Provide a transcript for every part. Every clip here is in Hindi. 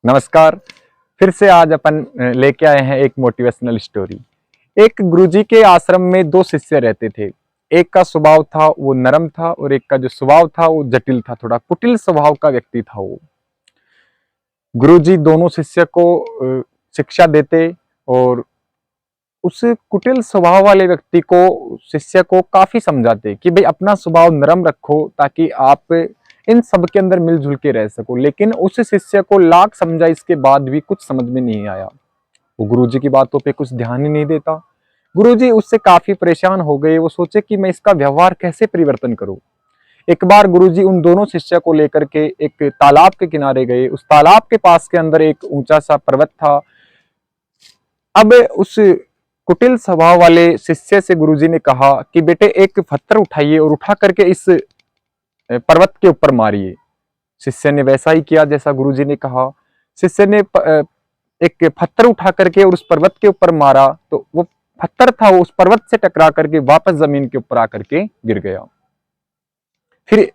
नमस्कार। फिर से आज अपन लेके आए हैं एक मोटिवेशनल स्टोरी। एक गुरुजी के आश्रम में दो शिष्य रहते थे। एक का स्वभाव था वो नरम था और एक का जो स्वभाव था वो जटिल था, थोड़ा कुटिल स्वभाव का व्यक्ति था वो। गुरुजी दोनों शिष्य को शिक्षा देते और उस कुटिल स्वभाव वाले व्यक्ति को शिष्य को काफी समझाते कि भाई अपना स्वभाव नरम रखो ताकि आप इन सब के अंदर मिलजुल के रह सको। लेकिन उस शिष्य को लाख समझा इसके बाद भी कुछ समझ में नहीं आया। वो गुरुजी की बातों पे कुछ ध्यान ही नहीं देता। गुरुजी उससे काफी परेशान हो गए। वो सोचे कि मैं इसका व्यवहार कैसे परिवर्तन करूं। एक बार गुरुजी उन दोनों शिष्य को लेकर के एक तालाब के किनारे गए। उस तालाब के पास के अंदर एक ऊंचा सा पर्वत था। अब उस कुटिल स्वभाव वाले शिष्य से गुरुजी ने कहा कि बेटे एक पत्थर उठाइए और उठा करके इस पर्वत के ऊपर मारिए। शिष्य ने वैसा ही किया जैसा गुरुजी ने कहा। शिष्य ने एक पत्थर उठा करके और उस पर्वत के ऊपर मारा तो वो पत्थर था वो उस पर्वत से टकरा करके वापस जमीन के ऊपर आकर के गिर गया। फिर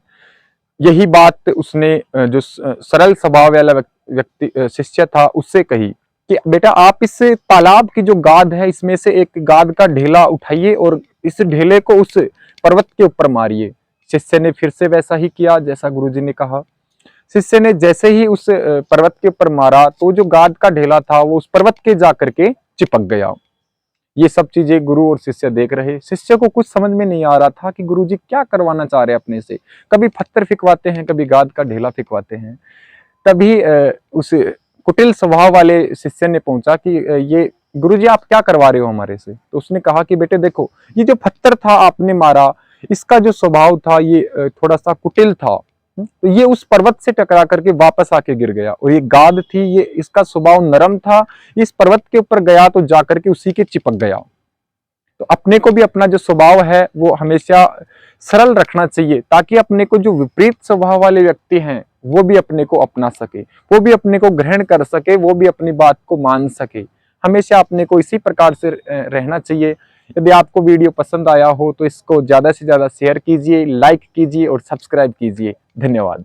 यही बात उसने जो सरल स्वभाव वाला व्यक्ति शिष्य था उससे कही कि बेटा आप इस तालाब की जो गाद है इसमें से एक गाद का ढेला उठाइए और इस ढेले को उस पर्वत के ऊपर मारिए। शिष्य ने फिर से वैसा ही किया जैसा गुरुजी ने कहा। शिष्य ने जैसे ही उस पर्वत के ऊपर मारा तो जो गाद का ढेला था वो उस पर्वत के जाकर के चिपक गया। ये सब चीजें गुरु और शिष्य देख रहे। शिष्य को कुछ समझ में नहीं आ रहा था कि गुरुजी क्या करवाना चाह रहे हैं अपने से। कभी पत्थर फिकवाते हैं, कभी गाद का ढेला फिकवाते हैं। तभी उस कुटिल स्वभाव वाले शिष्य ने पूछा कि ये गुरुजी आप क्या करवा रहे हो हमारे से। तो उसने कहा कि बेटे देखो ये जो पत्थर था आपने मारा इसका जो स्वभाव था ये थोड़ा सा कुटिल था। तो ये उस पर्वत से टकरा करके वापस आके गिर गया और ये गाद थी ये इसका स्वभाव नरम था। इस पर्वत के ऊपर गया तो जाकर के उसी के चिपक गया। तो अपने को भी अपना जो स्वभाव है वो हमेशा सरल रखना चाहिए ताकि अपने को जो विपरीत स्वभाव वाले व्यक्ति हैं वो भी अपने को अपना सके, वो भी अपने को ग्रहण कर सके, वो भी अपनी बात को मान सके। हमेशा अपने को इसी प्रकार से रहना चाहिए। यदि आपको वीडियो पसंद आया हो तो इसको ज्यादा से ज्यादा शेयर कीजिए, लाइक कीजिए और सब्सक्राइब कीजिए। धन्यवाद।